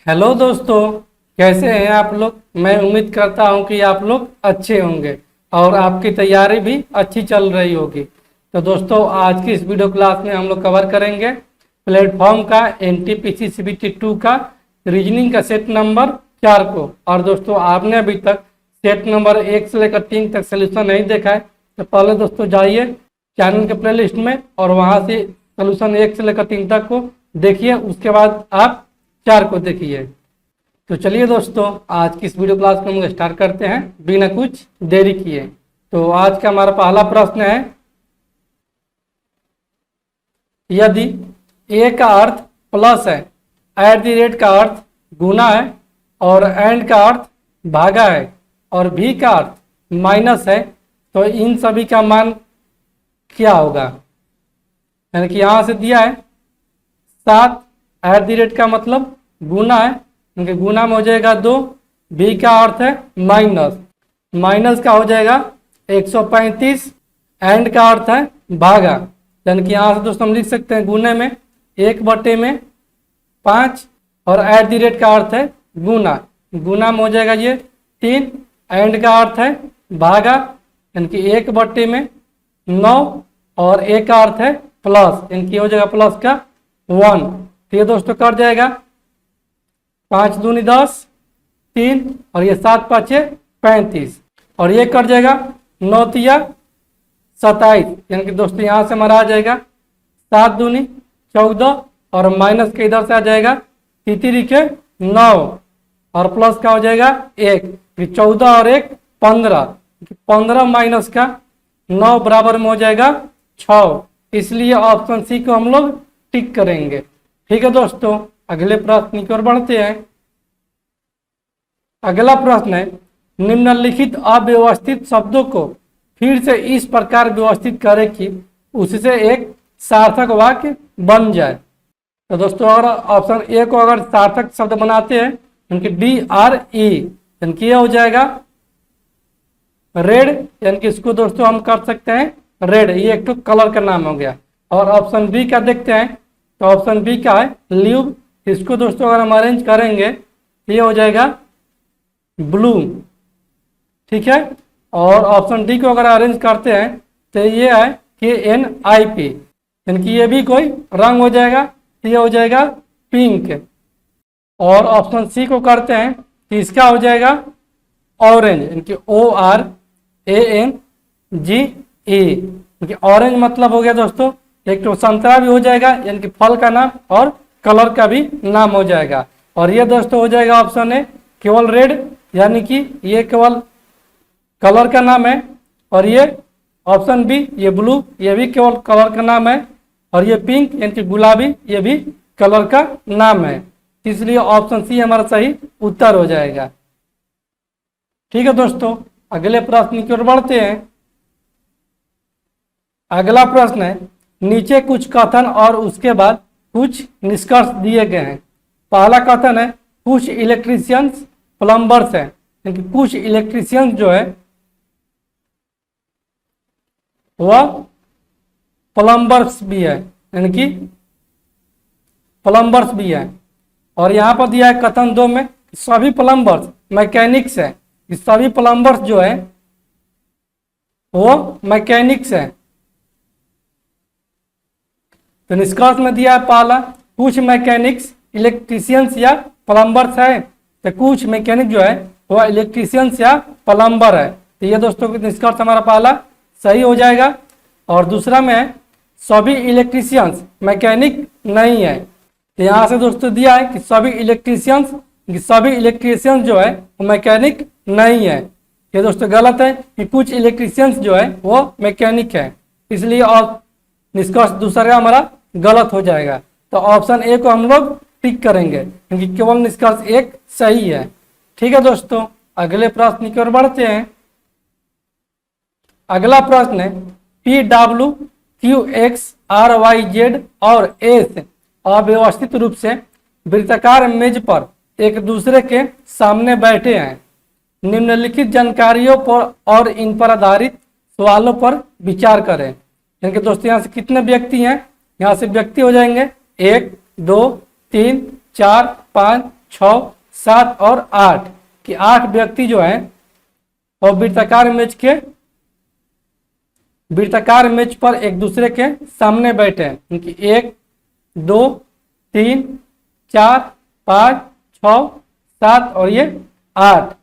Hello दोस्तों, कैसे हैं आप लोग। मैं उम्मीद करता हूं कि आप लोग अच्छे होंगे और आपकी तैयारी भी अच्छी चल रही होगी। तो दोस्तों, आज की इस वीडियो क्लास में हम लोग कवर करेंगे प्लेटफॉर्म का एनटीपीसी सीबीटी 2 का रीजनिंग का सेट नंबर 4 को। और दोस्तों, आपने अभी तक सेट नंबर 1 से लेकर 3 तक सोल्यूशन नहीं देखा है तो पहले दोस्तों जाइए चैनल के प्लेलिस्ट में और वहां से सोल्यूशन 1 से लेकर 3 तक को देखिए। उसके बाद आप 4 को देखिए। तो चलिए दोस्तों, आज की इस वीडियो क्लास को हम लोग स्टार्ट करते हैं बिना कुछ देरी किए। तो आज का हमारा पहला प्रश्न है, यदि ए का अर्थ प्लस है, एट द रेट का अर्थ गुना है और एंड का अर्थ भागा है और भी का अर्थ माइनस है, तो इन सभी का मान क्या होगा। यानी कि यहां से दिया है 7, एट द रेट का मतलब गुना है, क्योंकि गुना में हो जाएगा 2, भी का अर्थ है माइनस, माइनस का हो जाएगा 135, एंड का अर्थ है भागा। यानी कि यहाँ से दोस्तों हम लिख सकते हैं गुने में 1/5 और एट द रेट का अर्थ है गुना, गुना में हो जाएगा ये 3, एंड का अर्थ है भागा, यानी कि 1/9 और ए का अर्थ है प्लस, यानी कि हो जाएगा प्लस का 1। तो ये दोस्तों कट जाएगा 5 दूनी 10, 3 और ये 7 5 35 और ये कट जाएगा 9 तिया 27, यानी कि दोस्तों यहाँ से हमारा आ जाएगा 7 दूनी 14 और माइनस के इधर से आ जाएगा 3 के 9 और प्लस का हो जाएगा 1, 14 और 1 15, 15 माइनस का 9 बराबर में हो जाएगा 6। इसलिए ऑप्शन सी को हम लोग टिक करेंगे। ठीक है दोस्तों, अगले प्रश्न की ओर बढ़ते हैं। अगला प्रश्न है, निम्नलिखित अव्यवस्थित शब्दों को फिर से इस प्रकार व्यवस्थित करें कि उससे एक सार्थक वाक्य बन जाए। तो दोस्तों, अगर ऑप्शन ए को अगर सार्थक शब्द बनाते हैं, यानी DRE, यानी कि यह हो जाएगा रेड, यानी कि इसको दोस्तों हम कर सकते हैं रेड, ये एक तो कलर का नाम हो गया। और ऑप्शन बी का देखते हैं, तो ऑप्शन बी का है ल्यूब, इसको दोस्तों अगर हम अरेंज करेंगे ये हो जाएगा ब्लू। ठीक है, और ऑप्शन डी को अगर अरेंज करते हैं तो ये है KNIP, यानी कि ये भी कोई रंग हो जाएगा, तो ये हो जाएगा पिंक। और ऑप्शन सी को करते हैं तो इसका हो जाएगा ऑरेंज, यानी कि ORANGE, क्योंकि ऑरेंज मतलब हो गया दोस्तों एक तो संतरा भी हो जाएगा, यानी कि फल का नाम, और कलर का भी नाम हो जाएगा। और ये दोस्तों हो जाएगा ऑप्शन ए केवल रेड, यानी कि ये केवल कलर का नाम है। और ये ऑप्शन बी ये ब्लू, ये भी केवल कलर का नाम है। और ये पिंक यानी कि गुलाबी, ये भी कलर का नाम है। इसलिए ऑप्शन सी हमारा सही उत्तर हो जाएगा। ठीक है दोस्तों, अगले प्रश्न की ओर बढ़ते हैं। अगला प्रश्न है, नीचे कुछ कथन और उसके बाद कुछ निष्कर्ष दिए गए हैं। पहला कथन है, कुछ इलेक्ट्रीशियंस प्लम्बर्स हैं, क्योंकि कुछ इलेक्ट्रीशियंस जो है वह प्लम्बर्स भी है, यानी कि प्लम्बर्स भी है। और यहाँ पर दिया है कथन 2 में सभी प्लम्बर्स मैकेनिक्स है, सभी प्लम्बर्स जो है वो मैकेनिक्स है। तो निष्कर्ष में दिया है पहला, कुछ मैकेनिक्स इलेक्ट्रीशियंस या प्लम्बर्स है, तो कुछ मैकेनिक जो है वह इलेक्ट्रीशियंस या प्लम्बर है। तो ये दोस्तों निष्कर्ष हमारा पहला सही हो जाएगा। और दूसरा में है सभी इलेक्ट्रीशियंस मैकेनिक नहीं है, तो यहाँ से दोस्तों दिया है कि सभी इलेक्ट्रीशियंस जो है वो मैकेनिक नहीं है। ये दोस्तों गलत है कि कुछ इलेक्ट्रीशियंस जो है वो मैकेनिक है, इसलिए और निष्कर्ष दूसरा हमारा गलत हो जाएगा। तो ऑप्शन ए को हम लोग टिक करेंगे, क्योंकि केवल निष्कर्ष एक सही है। ठीक है दोस्तों, अगले प्रश्न की ओर बढ़ते हैं। अगला प्रश्न है, PWQXRYZ और S अव्यवस्थित रूप से वृत्ताकार मेज पर एक दूसरे के सामने बैठे हैं। निम्नलिखित जानकारियों पर और इन पर आधारित सवालों पर विचार करें। यानी कि दोस्तों यहाँ से कितने व्यक्ति हैं, यहाँ से व्यक्ति हो जाएंगे 1 2 3 4 5 6, 7 और 8 कि 8 व्यक्ति जो है और वृत्ताकार मेज पर एक दूसरे के सामने बैठे हैं। उनकी 1, 2, 3, 4, 5, 6, 7 और ये 8,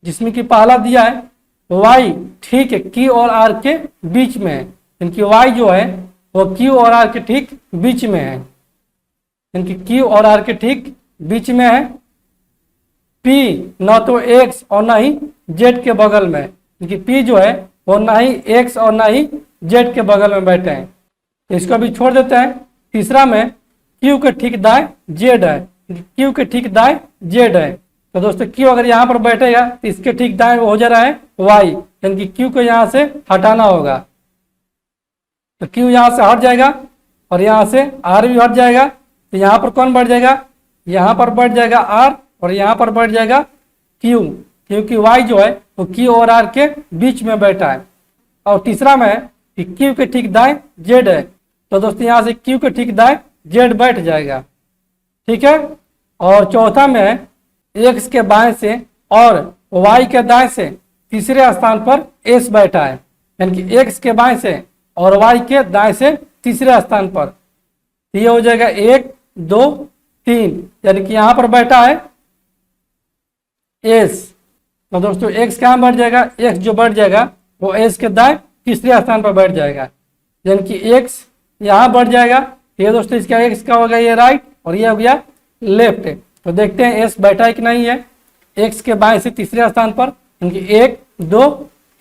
जिसमें कि पहला दिया है y ठीक है Q और R के बीच में है। इनकी y जो है वो Q और R के ठीक बीच में है। इनकी Q और R के ठीक बीच में है। P न तो x और ना ही z के बगल में। इनकी P जो है वो ना ही x और ना ही z के बगल में बैठे हैं। इसको भी छोड़ देते हैं। तीसरा में Q के ठीक दाएं z है। Q के ठीक दाएं z है। तो दोस्तों Q अगर यहाँ पर बैठेगा तो इसके ठीक दाएं हो जा रहा है y, यानी कि Q को यहाँ से हटाना होगा। तो Q यहाँ से हट जाएगा और यहाँ से R भी हट जाएगा। तो यहाँ पर कौन बैठ जाएगा? यहाँ पर बैठ जाएगा R और यहाँ पर बैठ जाएगा Q, क्योंकि y जो है वो Q और R के बीच में बैठा है। और तीसरा में है कि Q के ठीक दाएं z है। तो दोस्तों यहाँ से Q के ठीक दाएं z बैठ जाएगा, ठीक है। और चौथा में है x के बाएं से और y के दाएं से तीसरे स्थान पर s बैठा है, यानी कि x के बाएं से और y के दाएं से तीसरे स्थान पर। ये हो जाएगा 1, 2, 3, यानी कि यहाँ पर बैठा है s। तो दोस्तों x कहाँ बैठ जाएगा? x जो बैठ जाएगा वो s के दाएं तीसरे स्थान पर बैठ जाएगा, यानी कि x यहाँ बैठ जाएगा। ये दोस्तों इसका x का हो गया ये राइट और ये हो गया लेफ्ट। तो देखते हैं s बैठा है कि नहीं है x के बाएं से तीसरे स्थान पर, यानी कि 1, 2,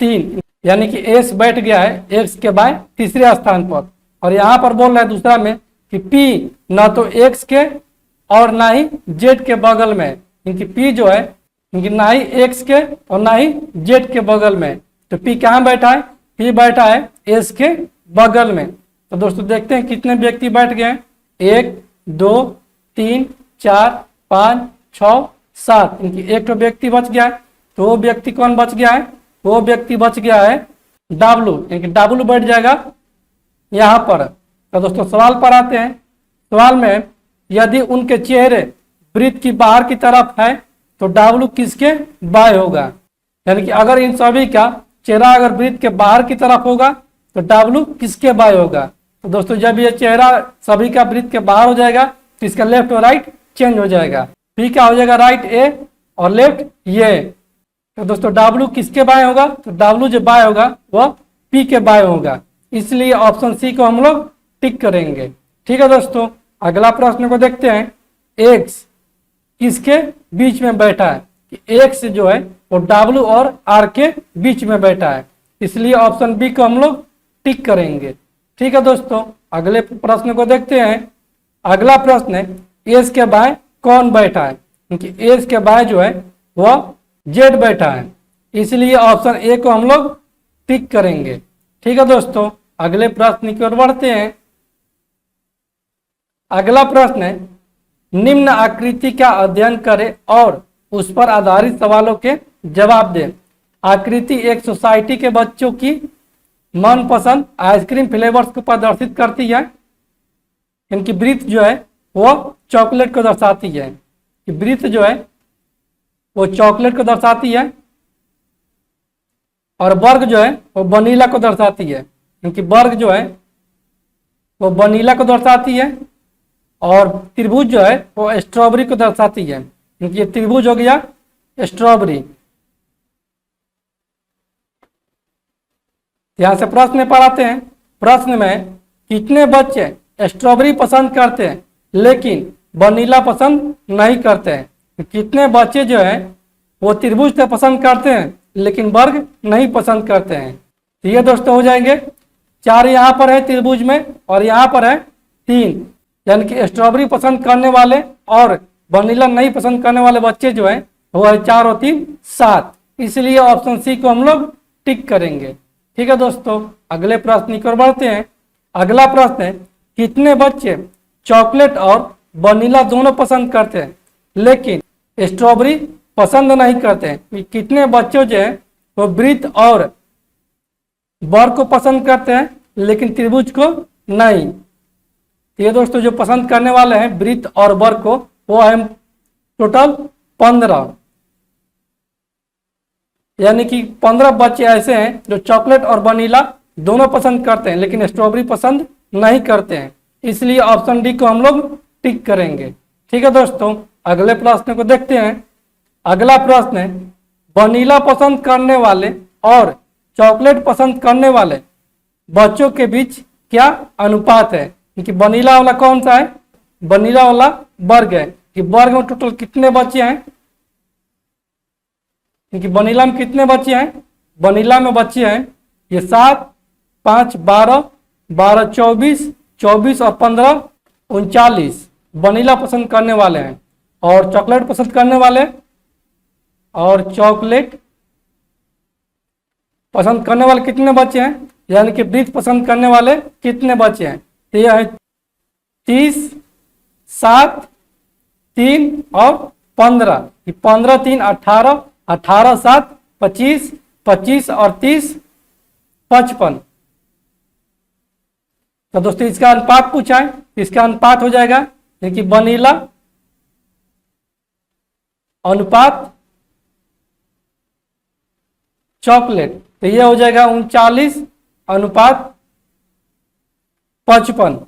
3, यानी कि s बैठ गया है x के बाएं तीसरे स्थान पर। और यहाँ पर बोल रहा है दूसरा में कि p ना तो x के और ना ही z के बगल में, क्योंकि p जो है क्योंकि ना ही x के और ना ही z के बगल में। तो p कहाँ बैठा है? p बैठा है s के बगल में। तो दोस्तों देखते हैं कितने व्यक्ति बैठ गए हैं। 1, 2, 3, 4, 5, 6, 7, इनकी एक तो व्यक्ति बच गया है। तो वो व्यक्ति कौन बच गया है? वो व्यक्ति बच गया है W, यानी कि W बैठ जाएगा यहाँ पर। तो दोस्तों सवाल पर आते हैं। सवाल में यदि उनके चेहरे वृत्त की बाहर की तरफ है तो W किसके बाएं होगा? यानी कि अगर इन सभी का चेहरा अगर वृत्त के बाहर की तरफ होगा तो W किसके बाएं होगा? तो दोस्तों जब ये चेहरा सभी का वृत्त के बाहर हो जाएगा तो इसका लेफ्ट और राइट चेंज हो जाएगा। P का हो जाएगा राइट A और लेफ्ट ये। तो दोस्तों W किसके बाएं होगा? तो W जो बाएं होगा वह P के बाएं होगा, इसलिए ऑप्शन सी को हम लोग टिक करेंगे। ठीक है दोस्तों, अगला प्रश्न को देखते हैं। X किसके बीच में बैठा है? कि X जो है वो W और R के बीच में बैठा है, इसलिए ऑप्शन बी को हम लोग टिक करेंगे। ठीक है दोस्तों, अगले प्रश्न को देखते हैं। अगला प्रश्न है एस के बाएं कौन बैठा है? क्योंकि एस के बाएं जो है वह जेड बैठा है, इसलिए ऑप्शन ए को हम लोग टिक करेंगे। ठीक है दोस्तों, अगले प्रश्न की ओर बढ़ते हैं। अगला प्रश्न है निम्न आकृति का अध्ययन करें और उस पर आधारित सवालों के जवाब दें। आकृति एक सोसाइटी के बच्चों की मनपसंद आइसक्रीम फ्लेवर्स को प्रदर्शित करती है। इनकी वृत्त जो है वो चॉकलेट को दर्शाती है। वृत्त जो है वो चॉकलेट को दर्शाती है और वर्ग जो है वो वनीला को दर्शाती है। क्योंकि वर्ग जो है वो वनीला को दर्शाती है और त्रिभुज जो है वो स्ट्रॉबेरी को दर्शाती है। क्योंकि ये त्रिभुज हो गया स्ट्रॉबेरी। यहां से प्रश्न में पढ़ाते हैं। प्रश्न में कितने बच्चे स्ट्रॉबेरी पसंद करते हैं लेकिन वनीला पसंद नहीं करते हैं? कितने बच्चे जो है वो त्रिभुज से पसंद करते हैं लेकिन वर्ग नहीं पसंद करते हैं? तो ये दोस्तों हो जाएंगे 4 यहाँ पर है त्रिभुज में और यहाँ पर है 3, यानी कि स्ट्रॉबेरी पसंद करने वाले और वनीला नहीं पसंद करने वाले बच्चे जो है वो है 4 और 3 7, इसलिए ऑप्शन सी को हम लोग टिक करेंगे। ठीक है दोस्तों, अगले प्रश्न की ओर बढ़ते हैं। अगला प्रश्न है कितने बच्चे चॉकलेट और वनीला दोनों पसंद करते हैं लेकिन स्ट्रॉबेरी पसंद नहीं करते हैं? कितने बच्चे जो है वो वृत्त और वर्ग को पसंद करते हैं लेकिन त्रिभुज को नहीं? ये दोस्तों जो पसंद करने वाले हैं वृत्त और वर्ग को वो है टोटल 15, यानी कि 15 बच्चे ऐसे हैं जो चॉकलेट और वनीला दोनों पसंद करते हैं लेकिन स्ट्रॉबेरी पसंद नहीं करते हैं, इसलिए ऑप्शन डी को हम लोग टिक करेंगे। ठीक है दोस्तों, अगले प्रश्न को देखते हैं। अगला प्रश्न है, वनीला पसंद करने वाले और चॉकलेट पसंद करने वाले बच्चों के बीच क्या अनुपात है? क्योंकि वनीला वाला कौन सा है? वनीला वाला वर्ग है कि वर्ग में टोटल कितने बच्चे हैं, क्योंकि वनीला में कितने बच्चे हैं? वनीला में बच्चे हैं ये 7, 5, 12, 12, 24, 24 और 15, 39 वनीला पसंद करने वाले हैं। और चॉकलेट पसंद करने वाले, और चॉकलेट पसंद करने वाले कितने बच्चे हैं, यानी कि ब्रिज पसंद करने वाले कितने बच्चे हैं? तो यह है 30, 7, 3 और 15। 15, 3, 18, 18, 7, 25, 25 और 30, 55। तो दोस्तों इसका अनुपात पूछा है, इसका अनुपात हो जाएगा कि वनीला अनुपात चॉकलेट, तो ये हो जाएगा 39 अनुपात 55,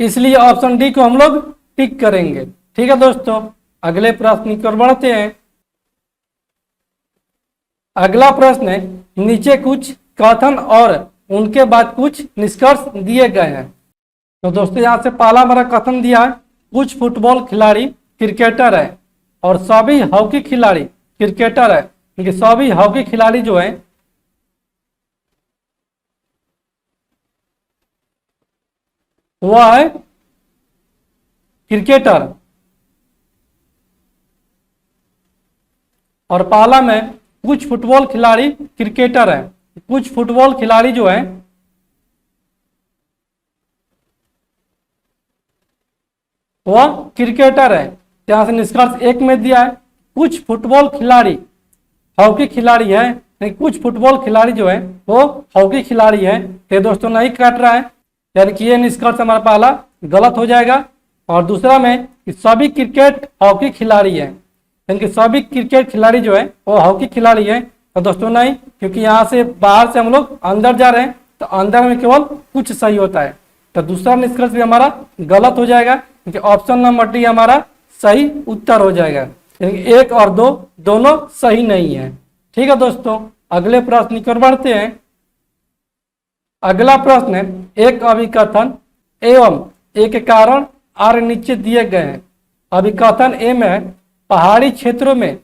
इसलिए ऑप्शन डी को हम लोग टिक करेंगे। ठीक है दोस्तों, अगले प्रश्न की ओर बढ़ते हैं। अगला प्रश्न है, नीचे कुछ कथन और उनके बाद कुछ निष्कर्ष दिए गए हैं। तो दोस्तों यहाँ से पहला हमारा कथन दिया है, कुछ फुटबॉल खिलाड़ी क्रिकेटर है और सभी हॉकी खिलाड़ी क्रिकेटर है, क्योंकि सभी हॉकी खिलाड़ी जो है वह है क्रिकेटर। और पहला में कुछ फुटबॉल खिलाड़ी क्रिकेटर है, कुछ फुटबॉल खिलाड़ी जो है वह क्रिकेटर है। यहां से निष्कर्ष 1 में दिया है, कुछ फुटबॉल खिलाड़ी हॉकी खिलाड़ी है, नहीं कुछ फुटबॉल खिलाड़ी जो है वो हॉकी खिलाड़ी है। तो दोस्तों नहीं काट रहा है, यानी कि ये निष्कर्ष हमारा पहला गलत हो जाएगा। और दूसरा में कि सभी क्रिकेट हॉकी खिलाड़ी है, यानी कि सभी क्रिकेट खिलाड़ी जो है वो हॉकी खिलाड़ी है। तो दोस्तों नहीं, क्योंकि यहाँ से बाहर से हम लोग अंदर जा रहे हैं तो अंदर में केवल कुछ सही होता है। तो दूसरा निष्कर्ष भी हमारा गलत हो जाएगा, क्योंकि ऑप्शन नंबर डी हमारा सही उत्तर हो जाएगा, यानी 1 और 2 दोनों सही नहीं है। ठीक है दोस्तों, अगले प्रश्न की ओर बढ़ते हैं। अगला प्रश्न है, एक अभिकथन एवं एक कारण आर नीचे दिए गए हैं। अभिकथन ए में है, पहाड़ी क्षेत्रों में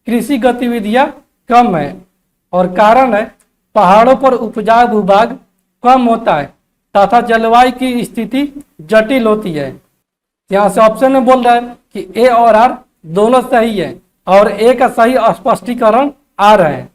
कृषि गतिविधियां कम है, और कारण है पहाड़ों पर उपजाऊ भूभाग कम होता है तथा जलवायु की स्थिति जटिल होती है। यहाँ से ऑप्शन में बोल रहा है कि ए और आर दोनों सही है, और ए का सही स्पष्टीकरण आर है।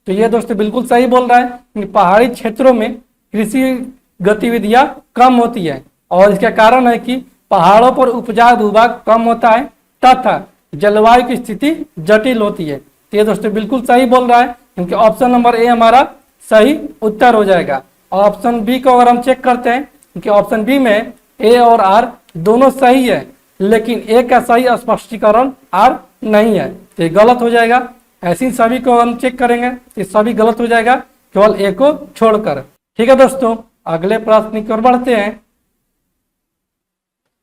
तो ये दोस्तों बिल्कुल सही बोल रहा है कि पहाड़ी क्षेत्रों में कृषि गतिविधियां कम होती है, और इसका कारण है कि पहाड़ों पर उपजाऊ भूभाग कम होता है तथा जलवायु की स्थिति जटिल होती है। तो ये दोस्तों बिल्कुल सही बोल रहा है, क्योंकि ऑप्शन नंबर ए हमारा सही उत्तर हो जाएगा। और ऑप्शन बी को अगर हम चेक करते हैं, क्योंकि ऑप्शन बी में ए और आर दोनों सही है, लेकिन ए का सही स्पष्टीकरण आर नहीं है, तो ये गलत हो जाएगा। ऐसे ही सभी को हम चेक करेंगे तो सभी गलत हो जाएगा, केवल ए को छोड़कर। ठीक है दोस्तों, अगले प्रश्न की ओर बढ़ते हैं।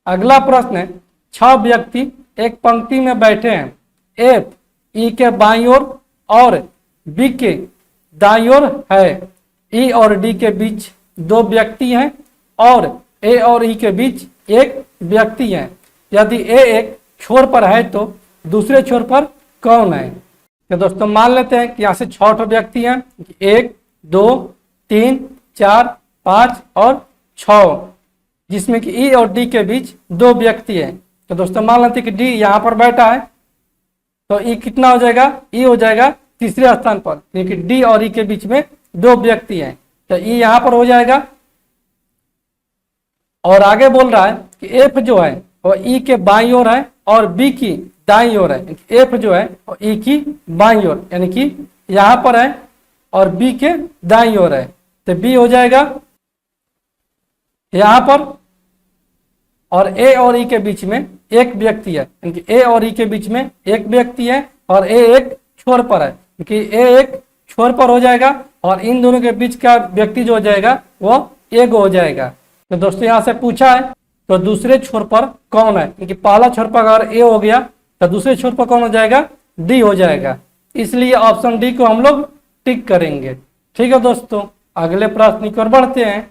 अगला प्रश्न है, 6 व्यक्ति एक पंक्ति में बैठे हैं, एफ ई के बाईं ओर और बी के दाईं ओर है। ई और डी के बीच 2 व्यक्ति हैं और ए और ई के बीच 1 व्यक्ति है। यदि ए एक छोर पर है तो दूसरे छोर पर कौन है? तो दोस्तों मान लेते हैं कि यहाँ से 6 व्यक्ति हैं, 1, 2, 3, 4, 5 और 6, जिसमें कि ई और डी के बीच 2 व्यक्ति हैं। तो दोस्तों मान लेते हैं कि डी यहाँ पर बैठा है, तो ई कितना हो जाएगा? ई हो जाएगा तीसरे स्थान पर, क्योंकि डी और ई के बीच में 2 व्यक्ति हैं, तो ई यहाँ पर हो जाएगा। और आगे बोल रहा है कि एफ जो है वो ई के बाईं ओर है और बी की दाईं ओर है। एफ जो है वो ई की बाईं ओर, यानी कि यहाँ पर है, और बी के दाईं ओर है, तो बी हो जाएगा यहाँ पर, और ए और ई के बीच में एक व्यक्ति है, यानी कि ए और ई के बीच में एक व्यक्ति है और ए एक छोर पर है, क्योंकि ए एक छोर पर हो जाएगा और इन दोनों के बीच का व्यक्ति जो हो जाएगा वो एक हो जाएगा। तो दोस्तों यहाँ से पूछा है तो दूसरे छोर पर कौन है, क्योंकि पहला छोर पर अगर ए हो गया तो दूसरे छोर पर कौन हो जाएगा, डी हो जाएगा। इसलिए ऑप्शन डी को हम लोग टिक करेंगे। ठीक है दोस्तों, अगले प्रश्न की ओर बढ़ते हैं।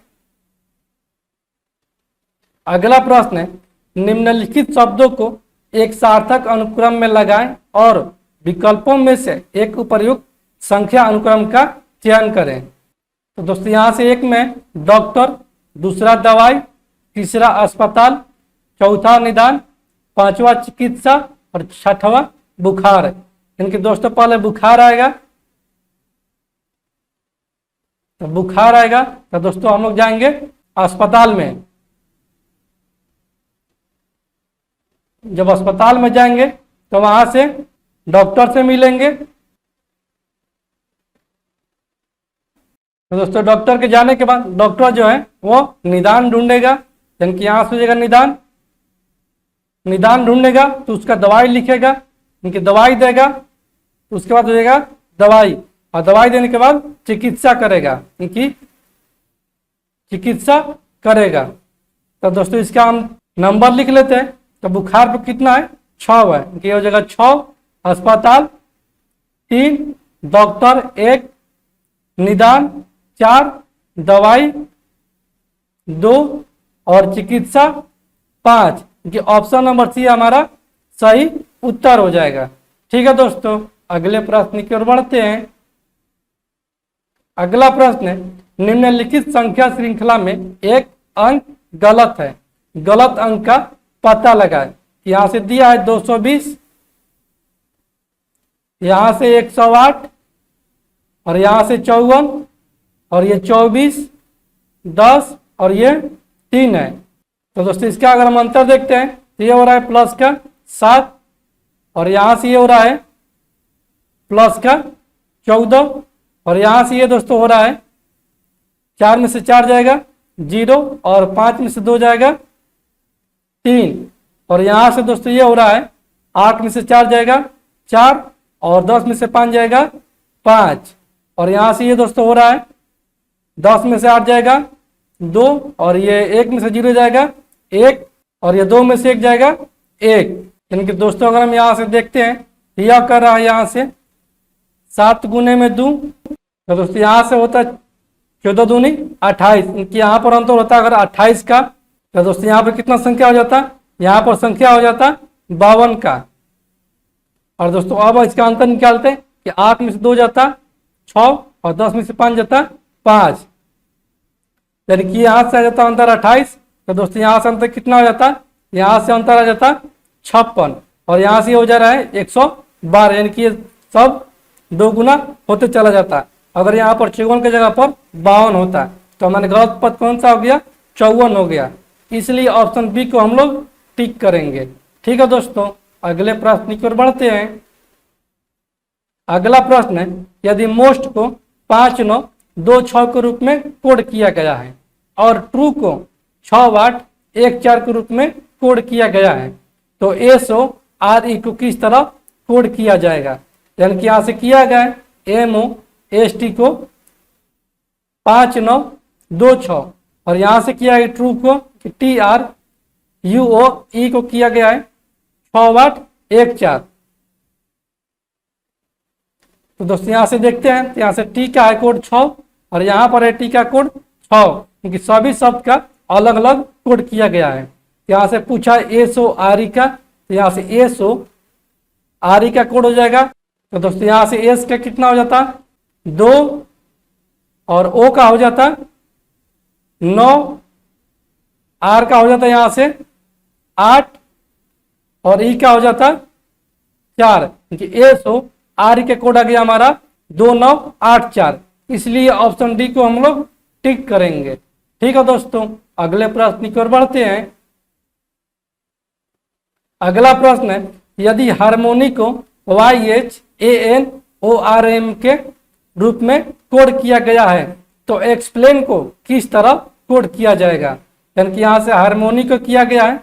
अगला प्रश्न है, निम्नलिखित शब्दों को एक सार्थक अनुक्रम में लगाएं और विकल्पों में से एक उपर्युक्त संख्या अनुक्रम का चयन करें। तो दोस्तों यहाँ से एक में डॉक्टर, दूसरा दवाई, तीसरा अस्पताल, चौथा निदान, पांचवा चिकित्सा और छठवां बुखार। इनके दोस्तों पहले बुखार आएगा, तो बुखार आएगा तो दोस्तों हम लोग जाएंगे अस्पताल में। जब अस्पताल में जाएंगे तो वहां से डॉक्टर से मिलेंगे। तो दोस्तों डॉक्टर के जाने के बाद डॉक्टर जो है वो निदान ढूंढेगा, यानी कि यहाँ से हो जाएगा निदान। निदान ढूंढेगा तो उसका दवाई लिखेगा, उनकी दवाई देगा, उसके बाद हो जाएगा दवाई, और दवाई देने के बाद चिकित्सा करेगा, इनकी चिकित्सा करेगा। तो दोस्तों इसका हम नंबर लिख लेते हैं। तो बुखार पे कितना है, 6 है, इनकी हो जाएगा 6, अस्पताल 3, डॉक्टर 1, निदान 4, दवाई 2 और चिकित्सा 5। ऑप्शन नंबर सी हमारा सही उत्तर हो जाएगा। ठीक है दोस्तों, अगले प्रश्न की ओर बढ़ते हैं। अगला प्रश्न है, निम्नलिखित संख्या श्रृंखला में एक अंक गलत है, गलत अंक का पता लगाए। यहां से दिया है 220, यहां से 108 और यहां से 54 और ये 24, 10 और ये 3 है। तो दोस्तों इसका अगर हम अंतर देखते हैं तो ये हो रहा है प्लस का 7 और यहां से ये हो रहा है प्लस का 14 और यहां से ये दोस्तों हो रहा है 4 में से 4 जाएगा 0 और 5 में से 2 जाएगा 3 और यहां से दोस्तों ये हो रहा है 8 में से 4 जाएगा 4 और 10 में से 5 जाएगा 5 और यहां से ये दोस्तों हो रहा है 10 में से 8 जाएगा 2 और ये 1 में से 0 जाएगा 1 और ये 2 में से 1 जाएगा 1। यानी कि दोस्तों अगर हम यहाँ से देखते हैं तो यह कर रहा है यहाँ से 7 गुने में 2, तो दोस्तों यहाँ से होता है 14 दूनी 28। इनकी यहाँ पर अंतर होता है अगर 28 का, तो दोस्तों यहाँ पर कितना संख्या हो जाता, यहाँ पर संख्या हो जाता 52 का। और दोस्तों अब इसका अंतर निकालते हैं कि 8 में से 2 जाता 6 और 10 में से 5 जाता 5, यानी कि यहाँ से आ जाता अंतर 28। तो दोस्तों यहाँ से अंतर कितना हो जाता, यहाँ से अंतर आ जाता 56 और यहाँ से हो जा रहा है 112, यानी कि सब 2 गुना होते चला जाता। अगर यहाँ पर 54 की जगह पर 52 होता तो हमारे गलत पद कौन सा हो गया, 54 हो गया। इसलिए ऑप्शन बी को हम लोग टिक करेंगे। ठीक है दोस्तों, अगले प्रश्न की ओर बढ़ते हैं। अगला प्रश्न है, यदि मोस्ट को 5 9 2 6 के रूप में कोड किया गया है और ट्रू को 6 8 1 4 के रूप में कोड किया गया है तो एसओ आर ई को किस तरह कोड किया जाएगा। यानी कि यहाँ से किया गया है एमओ एस टी को 5 9 2 6 और यहाँ से किया है ट्रू को टी आर यू ओ ई को किया गया है 6 8 1 4। तो दोस्तों यहाँ से देखते हैं तो यहाँ से टी का है कोड 6 और यहाँ पर है टी का कोड 6, क्योंकि सभी शब्द का अलग अलग कोड किया गया है। यहाँ से पूछा एसओ आर ई का, तो यहाँ से एसओ आर ई का कोड हो जाएगा। तो दोस्तों यहाँ से एस का कितना हो जाता 2 और ओ का हो जाता 9, आर का हो जाता यहाँ से 8 और ई का हो जाता 4, क्योंकि एसओ आर ई का कोड आ गया हमारा 2 9 8 4। इसलिए ऑप्शन डी को हम लोग टिक करेंगे। ठीक है दोस्तों, अगले प्रश्न की ओर बढ़ते हैं। अगला प्रश्न है, यदि हार्मोनी को Y H A N O R M के रूप में कोड किया गया है तो एक्सप्लेन को किस तरह कोड किया जाएगा। यानी कि यहाँ से हार्मोनी को किया गया है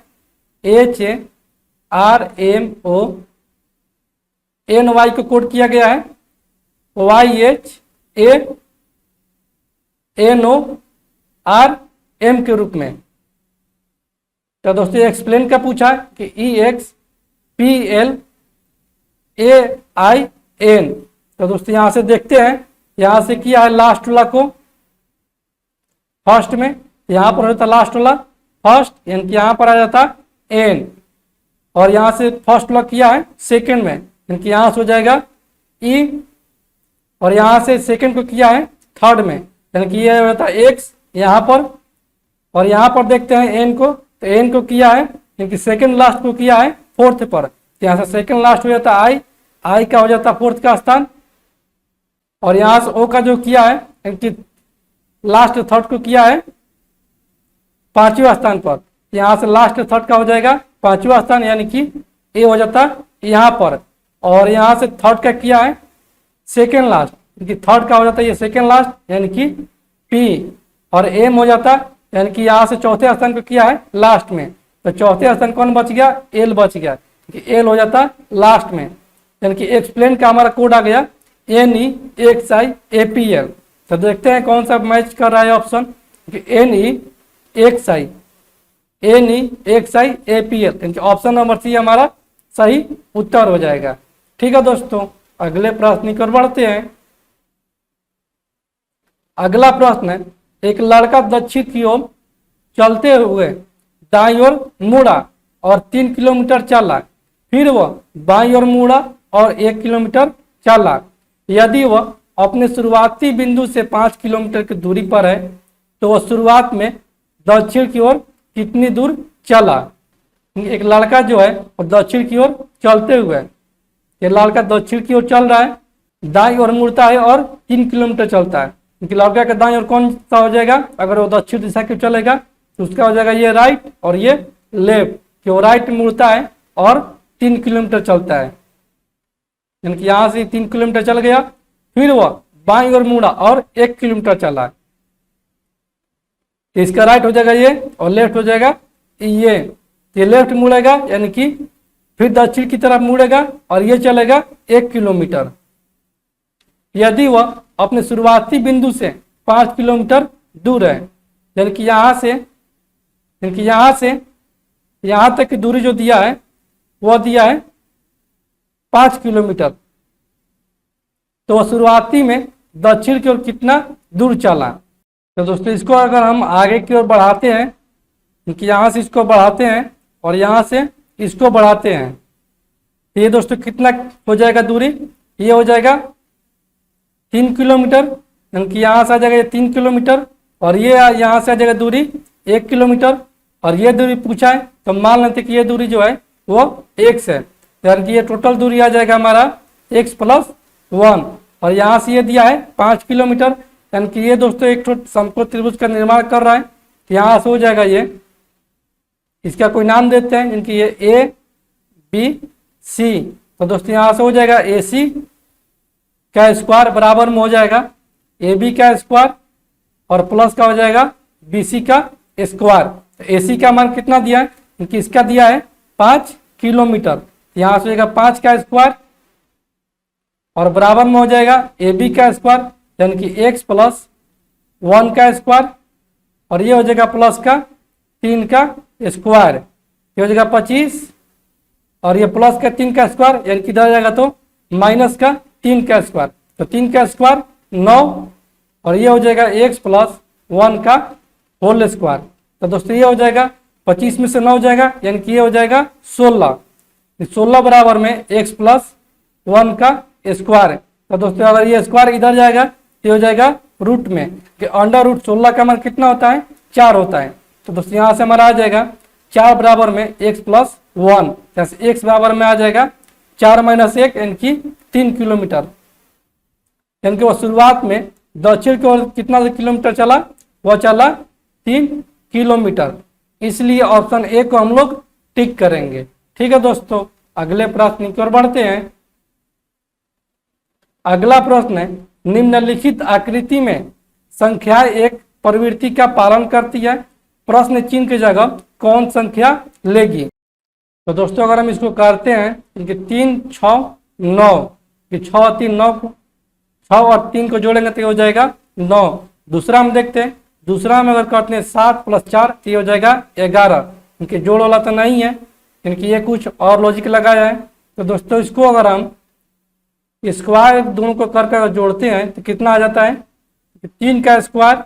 HARMO, NY को कोड किया गया है YHANORM के रूप में। तो दोस्तों एक्सप्लेन का पूछा है कि EXPLAIN। तो दोस्तों यहां से देखते हैं, यहां से किया है लास्ट वाला को फर्स्ट में, यहां पर होता लास्ट वाला फर्स्ट, यानी कि यहां पर आ जाता एन, और यहां से फर्स्ट वाला किया है सेकंड में, यानी कि यहां से हो जाएगा ई, और यहां से सेकंड को किया है थर्ड में, यानी कि ये होता है एक्स यहां पर, और यहां पर देखते हैं एन को, तो एन को किया है यानी कि सेकंड लास्ट को किया है फोर्थ पर, तो यहां से सेकंड लास्ट हो जाता है आई का हो जाता फोर्थ का स्थान, और यहां से ओ का जो किया है यानी कि लास्ट थर्ड को किया है पांचवें स्थान पर, यहां से लास्ट थर्ड का हो जाएगा पांचवा स्थान, यानी कि ए हो जाता यहां पर, और यहां से थर्ड का किया है सेकेंड लास्ट, यानी कि थर्ड का हो जाता है ये सेकेंड लास्ट, यानी कि पी, और एम हो जाता यानी कि यहां से चौथे स्थान को किया है लास्ट में, तो चौथे स्थान कौन बच गया, एल बच गया, कि एल हो जाता लास्ट में, यानी कि एक्सप्लेन का हमारा कोड आ गया NEXIAPL। तो देखते हैं कौन सा मैच कर रहा है ऑप्शन, NEXIAPL, यानी कि ऑप्शन नंबर सी हमारा सही उत्तर हो जाएगा। ठीक है दोस्तों, अगले प्रश्न की ओर बढ़ते हैं। अगला प्रश्न है, एक लड़का दक्षिण की ओर चलते हुए दाईं ओर मुड़ा और 3 किलोमीटर चला, फिर वह बाईं ओर मुड़ा और 1 किलोमीटर चला। यदि वह अपने शुरुआती बिंदु से 5 किलोमीटर की दूरी पर है तो वह शुरुआत में दक्षिण की ओर कितनी दूर चला। एक लड़का जो है वो दक्षिण की ओर चलते हुए, ये लड़का दक्षिण की ओर चल रहा है, दाईं ओर मुड़ता है और 3 किलोमीटर चलता है, क्योंकि लड़का का दाईं ओर कौन सा हो जाएगा, अगर वो दक्षिण दिशा की ओर चलेगा तो उसका हो जाएगा ये राइट और ये लेफ्ट, कि वो राइट मुड़ता है और 3 किलोमीटर चलता है, यानी कि यहां से 3 किलोमीटर चल गया, फिर वह बाईं ओर मुड़ा और 1 किलोमीटर चला, तो इसका राइट हो जाएगा ये और लेफ्ट हो जाएगा ये लेफ्ट मुड़ेगा, यानी कि फिर दक्षिण की तरफ मुड़ेगा और ये चलेगा 1 किलोमीटर। यदि वह अपने शुरुआती बिंदु से 5 किलोमीटर दूर है, यानी कि यहां से यहां तक की दूरी जो दिया है वह दिया है 5 किलोमीटर, तो वह शुरुआती में दक्षिण की ओर कितना दूर चला। तो दोस्तों इसको अगर हम आगे की ओर बढ़ाते हैं, क्योंकि यहां से इसको बढ़ाते हैं और यहां से इसको बढ़ाते हैं, तो ये दोस्तों कितना हो जाएगा दूरी, ये हो जाएगा 3 किलोमीटर, यानी कि यहाँ से आ जाएगा ये 3 किलोमीटर, और ये यहाँ से आ जाएगा दूरी 1 किलोमीटर, और ये दूरी पूछा है तो मान लेते कि ये दूरी जो है वो x है, यानी कि ये टोटल दूरी आ जाएगा हमारा x + 1, और यहाँ से ये दिया है 5 किलोमीटर, यानी कि ये दोस्तों एक समकोण त्रिभुज का निर्माण कर रहा है, यहाँ से हो जाएगा ये, इसका कोई नाम देते हैं, यानी कि ये ABC, तो दोस्तों यहाँ से हो जाएगा AC का स्क्वायर बराबर में हो जाएगा AB का स्क्वायर और प्लस का हो जाएगा BC का स्क्वायर। तो AC का मान कितना दिया है, क्योंकि इसका दिया है 5 किलोमीटर, यहाँ से हो जाएगा 5 का स्क्वायर और बराबर में हो जाएगा AB का स्क्वायर, यानी कि x + 1 का स्क्वायर, और ये हो जाएगा प्लस का 3 का स्क्वायर, ये हो जाएगा 25, और ये प्लस का 3 का स्क्वायर, यानी कि इधर जाएगा तो माइनस का 3 का स्क्वायर, तो 3 का स्क्वायर 9, और ये हो जाएगा x + 1 का होल स्क्वायर। तो दोस्तों ये हो जाएगा 25 में से 9 हो जाएगा, यानी कि ये हो जाएगा 16, 16 बराबर में x + 1 का स्क्वायर। तो दोस्तों अगर ये स्क्वायर इधर जाएगा तो हो जाएगा रूट में, कि √16 का मान कितना होता है, 4 होता है। तो दोस्तों यहाँ से हमारा आ जाएगा 4 बराबर में x + 1, जैसे x बराबर में आ जाएगा 4 - 1, यानी कि 3 किलोमीटर, यानी कि वह शुरुआत में दक्षिण की ओर कितना किलोमीटर चला, वह चला 3 किलोमीटर, इसलिए ऑप्शन ए को हम लोग टिक करेंगे। ठीक है दोस्तों, अगले प्रश्न की ओर बढ़ते हैं। अगला प्रश्न है, निम्नलिखित आकृति में संख्या एक प्रवृत्ति का पालन करती है, प्रश्न चिन्ह की जगह कौन संख्या लेगी। तो दोस्तों अगर हम इसको करते हैं, इनके 3 6 9, ये 6 3 9 को 6 और 3 को जोड़ेंगे तो ये हो जाएगा 9। दूसरा हम देखते हैं, दूसरा में अगर करते हैं 7 + 4 तो ये हो जाएगा 11। इनके जोड़ वाला तो नहीं है, इनकी ये कुछ और लॉजिक लगाया है। तो दोस्तों इसको अगर हम स्क्वायर दोनों को कर कर जोड़ते हैं तो कितना आ जाता है, 3 का स्क्वायर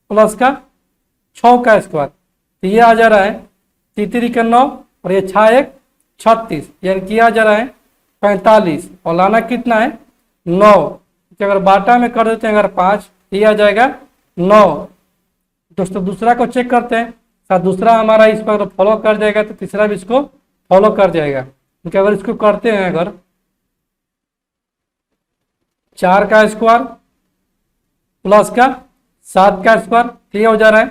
प्लस का 6 का स्क्वायर, तो ये आ जा रहा है 3 का 9 और ये 6 1 36, यानी कि आ जा रहा है 45 और लाना कितना है 9। अगर बाटा में कर देते हैं अगर 5, ये आ जाएगा 9। दोस्तों दूसरा को चेक करते हैं, साथ दूसरा हमारा इस पर फॉलो कर जाएगा तो तीसरा भी इसको फॉलो कर जाएगा। क्योंकि अगर इसको करते हैं अगर 4 का स्क्वायर प्लस का 7 का स्क्वायर, ये हो जा रहा है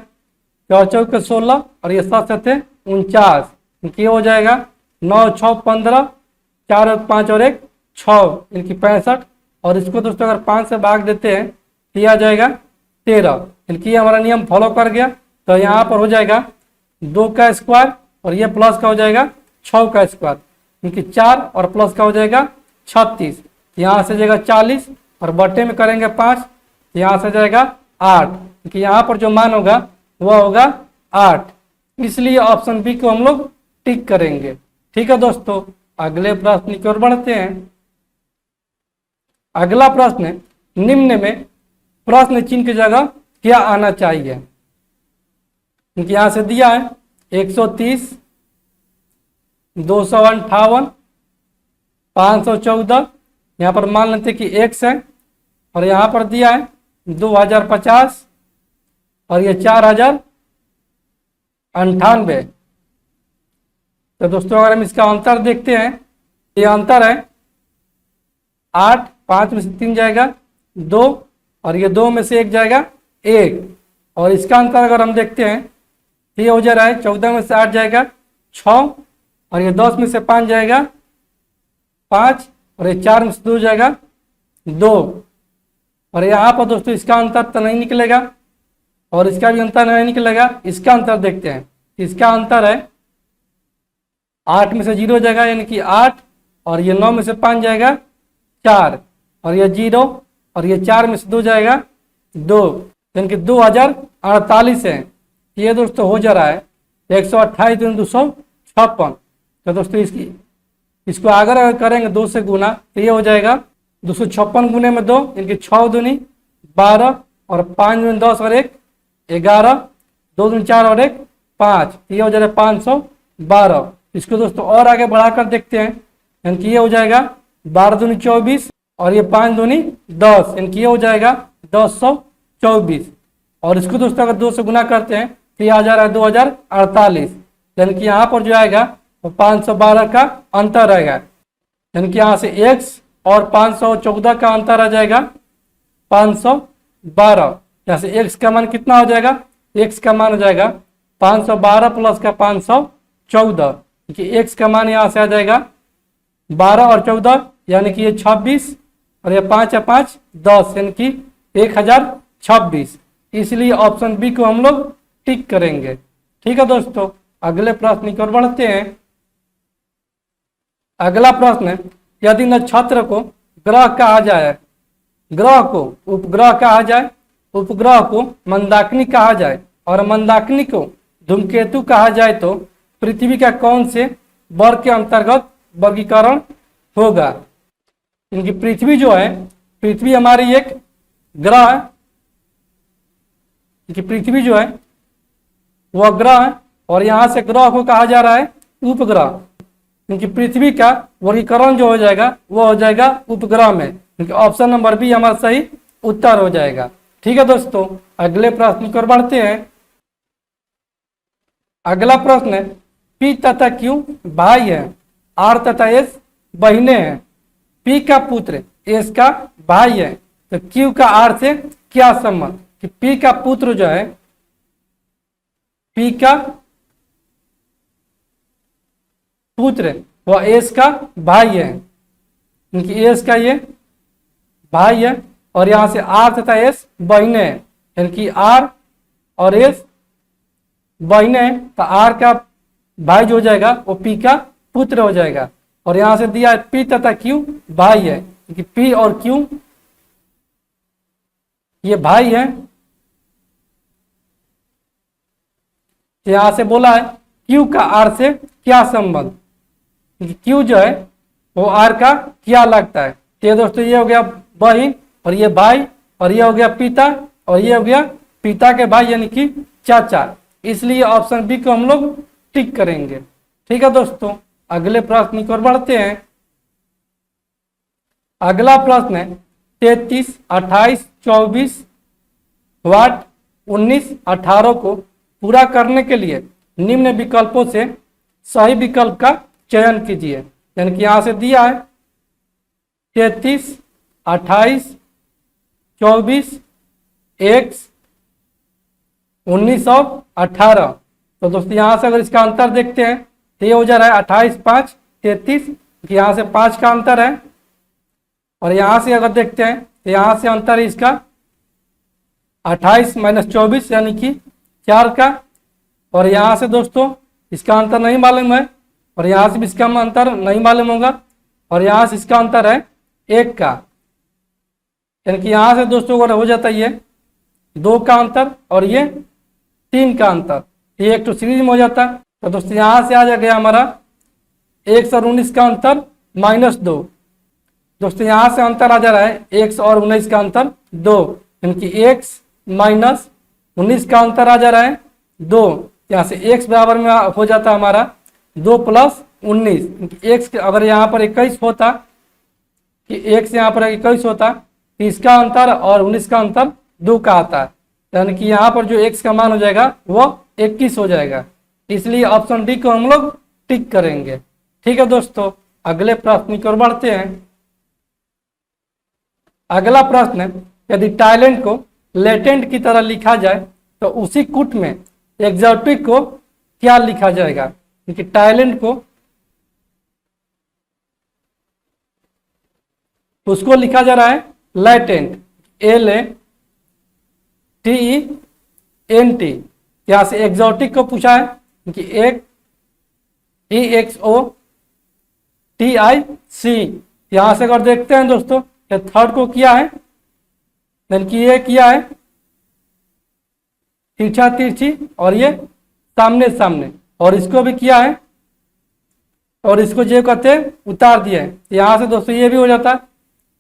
4 चौक के 16 और ये 7 7 49, ये हो जाएगा 9 6 15, 4 और 5 और 1 6, इनकी 65। और इसको दोस्तों अगर 5 से भाग देते हैं तो ये आ जाएगा 13, इनकी हमारा नियम फॉलो कर गया। तो यहाँ पर हो जाएगा 2 का स्क्वायर और ये प्लस का हो जाएगा 6 का स्क्वायर, इनकी 4 और प्लस का हो जाएगा 36, यहाँ से जाएगा 40 और बटे में करेंगे 5, यहाँ से जाएगा 8, क्योंकि यहाँ पर जो मान होगा वह होगा 8, इसलिए ऑप्शन बी को हम लोग टिक करेंगे। ठीक है दोस्तों, अगले प्रश्न की ओर बढ़ते हैं। अगला प्रश्न, निम्न में प्रश्न चिन्ह की जगह क्या आना चाहिए। क्योंकि यहाँ से दिया है 130, 258, 514, यहाँ पर मान लेते कि x है, और यहाँ पर दिया है 2050 और ये 4098। तो दोस्तों अगर हम इसका अंतर देखते हैं, ये अंतर है 8, 5 में से 3 जाएगा 2 और ये 2 में से 1 जाएगा 1, और इसका अंतर अगर हम देखते हैं तो ये हो जा रहा है 14 में से 8 जाएगा 6 और ये 10 में से 5 जाएगा 5 और ये 4 में से 2 जाएगा 2। और यहाँ पर दोस्तों इसका अंतर तो नहीं निकलेगा और इसका भी अंतर नहीं निकलेगा। इसका अंतर देखते हैं, इसका अंतर है 8 में से 0 जाएगा यानी कि 8 और ये 9 में से 5 जाएगा 4 और ये 0 और ये 4 में से 2 जाएगा 2, यानी कि 2048 है। ये दोस्तों हो जा रहा है 128 दूनी 256। तो दोस्तों इसको अगर करेंगे 2 से गुना तो ये हो जाएगा 256 गुने में 2, यानी 6 दूनी 12 और 5 दूनी 10 और 1 11, 2 दूनी 4 और 1 5, ये हो जाएगा 512। इसको दोस्तों और आगे बढ़ाकर देखते हैं, यानी कि ये हो जाएगा 12 दूनी 24 और ये 5 दूनी 10, यानी कि ये हो जाएगा 1024। और इसको दोस्तों अगर 2 से गुना करते हैं तो ये आ जा रहा है 2048, यानी कि यहाँ पर जो आएगा वो 512 का अंतर रहेगा, यानी कि यहाँ से x और 514 का अंतर आ जाएगा 512। यहाँ से x का मान कितना हो जाएगा, x का मान हो जाएगा 512 प्लस का 514, कि x का मान यहाँ से आ जाएगा 12 और 14, यानी कि ये 26 और ये 5 या 5 10, यानी कि 1026। इसलिए ऑप्शन बी को हम लोग टिक करेंगे। ठीक है दोस्तों, अगले प्रश्न की ओर बढ़ते हैं। अगला प्रश्न, यदि नक्षत्र को ग्रह कहा जाए, ग्रह को उपग्रह कहा जाए, उपग्रह को मंदाकिनी कहा जाए और मंदाकिनी को धूमकेतु कहा जाए तो पृथ्वी का कौन से वर्ग के अंतर्गत वर्गीकरण होगा। इनकी पृथ्वी जो है, पृथ्वी हमारी एक ग्रह है, कि पृथ्वी जो है वह ग्रह है और यहाँ से ग्रह को कहा जा रहा है उपग्रह, क्योंकि पृथ्वी का वर्गीकरण जो हो जाएगा वो हो जाएगा उपग्रह में, क्योंकि ऑप्शन नंबर बी हमारा सही उत्तर हो जाएगा। ठीक है दोस्तों, अगले प्रश्न की ओर बढ़ते हैं। अगला प्रश्न है, पी तथा क्यू भाई है, आर तथा एस बहने हैं, पी का पुत्र एस का भाई है, तो क्यू का आर से क्या संबंध। कि पी का पुत्र जो है, पी का पुत्र वह एस का भाई है, क्योंकि एस का ये भाई है और यहां से आर तथा एस बहने हैं, यानी कि आर और एस बहने हैं, तो आर का भाई जो हो जाएगा वो पी का पुत्र हो जाएगा। और यहां से दिया है पी तथा क्यू भाई है, क्योंकि पी और क्यू ये भाई है। यहां से बोला है क्यू का आर से क्या संबंध, क्योंकि क्यू जो है वो आर का क्या लगता है। तो ये दोस्तों ये हो गया बहन और ये भाई, और ये हो गया पिता और ये हो गया पिता के भाई यानी कि चाचा। इसलिए ऑप्शन बी को हम लोग टिक करेंगे। ठीक है दोस्तों, अगले प्रश्न की ओर बढ़ते हैं। अगला प्रश्न है 33, 28, 24 वाट 19, 18 को पूरा करने के लिए निम्न विकल्पों से सही विकल्प का चयन कीजिए। यानी कि यहां से दिया है 33, 28, 24, एक्स 19 और 18। तो दोस्तों यहां से अगर इसका अंतर देखते हैं तो ये हो जा रहा है 28, 5, 33, यहां से 5 का अंतर है। और यहां से अगर देखते हैं तो यहां से अंतर है इसका 28 - 24 यानी कि 4 का। और यहां से दोस्तों इसका अंतर नहीं मालूम है, और यहां से भी इसका अंतर नहीं मालूम होगा, और यहां से इसका अंतर है 1 का। यानी कि यहां से दोस्तों अगर हो जाता है ये 2 का अंतर और ये 3 का अंतर, ये एक तो सीरीज में हो जाता। तो दोस्तों यहां से आ जा गया हमारा 1 और 19 का अंतर -2। दोस्तों यहां से अंतर आ जा रहा है 1 और 19 का अंतर 2, यानी कि x - 19 का अंतर आ जा रहा है 2। यहाँ से x बराबर में हो जाता है हमारा 2 + 19। x अगर यहाँ पर 21 होता कि x यहाँ पर 21 होता तो इसका अंतर और 19 का अंतर 2 का आता है, यानी कि यहाँ पर जो x का मान हो जाएगा वो 21 हो जाएगा। इसलिए ऑप्शन डी को हम लोग टिक करेंगे। ठीक है दोस्तों, अगले प्रश्न की ओर बढ़ते हैं। अगला प्रश्न है यदि टाइलेंट को लेटेंट की तरह लिखा जाए तो उसी कुट में एग्जॉटिक को क्या लिखा जाएगा। क्योंकि टाइलेंट को उसको लिखा जा रहा है लेटेंट, LATENT। यहां से एग्जॉटिक को पूछा है कि एक EXOTIC। यहां से अगर देखते हैं दोस्तों तो थर्ड को किया है, यानी कि ये किया है तिरछा तिरछी और ये सामने सामने, और इसको भी किया है और इसको जो कहते हैं उतार दिया है। यहां से दोस्तों ये भी हो जाता है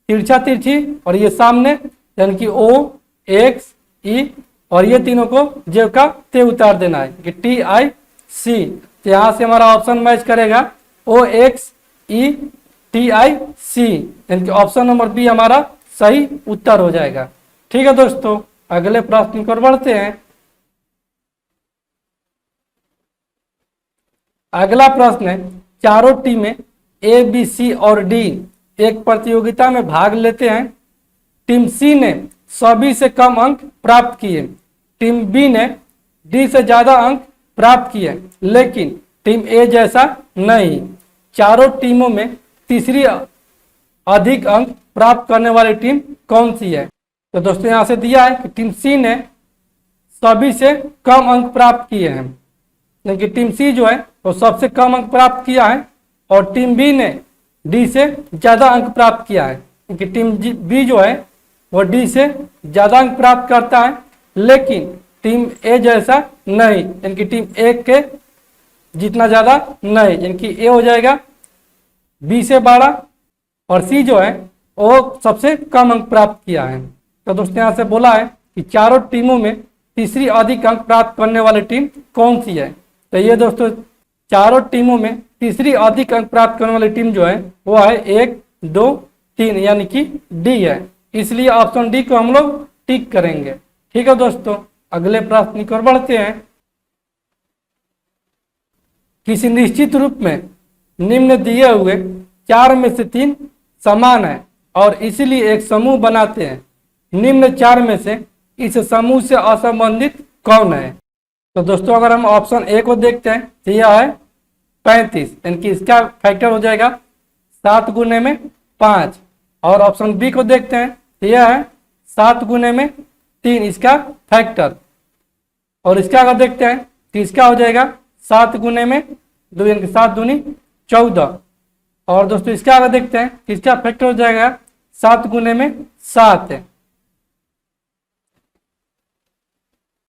तिरछा तिरछी और ये सामने, यानी कि OXE, और ये तीनों को जेब का ते उतार देना है कि TIC। तो यहां से हमारा ऑप्शन मैच करेगा OXETIC, यानी कि ऑप्शन नंबर बी हमारा सही उत्तर हो जाएगा। ठीक है दोस्तों, अगले प्रश्न की ओर बढ़ते हैं। अगला प्रश्न है चारों टीमें A, B, C और D एक प्रतियोगिता में भाग लेते हैं। टीम C ने सभी से कम अंक प्राप्त किए, टीम B ने D से ज्यादा अंक प्राप्त किए, लेकिन टीम A जैसा नहीं। चारों टीमों में तीसरी अधिक अंक प्राप्त करने वाली टीम कौन सी है। तो दोस्तों यहां से दिया है कि टीम C ने सभी से कम अंक प्राप्त किए हैं, लेकिन टीम C जो है वो सबसे कम अंक प्राप्त किया है, और टीम B ने D से ज्यादा अंक प्राप्त किया है, क्योंकि टीम B जो है वो D से ज्यादा अंक प्राप्त करता है, लेकिन टीम A जैसा नहीं, यानी कि टीम A के जितना ज्यादा नहीं, यानी कि A हो जाएगा B से बड़ा, और C जो है वो सबसे कम अंक प्राप्त किया है। तो दोस्तों यहाँ से बोला है कि चारों टीमों में तीसरी अधिक अंक प्राप्त करने वाली टीम कौन सी है। तो ये दोस्तों चारों टीमों में तीसरी अधिक अंक प्राप्त करने वाली टीम जो है वो है 1, 2, 3, यानी कि डी है। इसलिए ऑप्शन डी को हम लोग टिक करेंगे। ठीक है दोस्तों, अगले प्रश्न की ओर बढ़ते हैं। किसी निश्चित रूप में निम्न दिए हुए 4 में से 3 समान है और इसीलिए एक समूह बनाते हैं। निम्न 4 में से इस समूह से असंबंधित कौन है। तो दोस्तों अगर हम ऑप्शन ए को देखते हैं तो यह है 35, यानी कि इसका फैक्टर हो जाएगा 7 गुने में 5। और ऑप्शन बी को देखते हैं तो यह है 7 गुने में 3, इसका फैक्टर। और इसका अगर देखते हैं तो इसका हो जाएगा 7 गुने में 2, यानी कि 7 दूनी 14। और दोस्तों इसके आगे देखते हैं, इसका फैक्टर हो जाएगा 7 गुने में 7 है।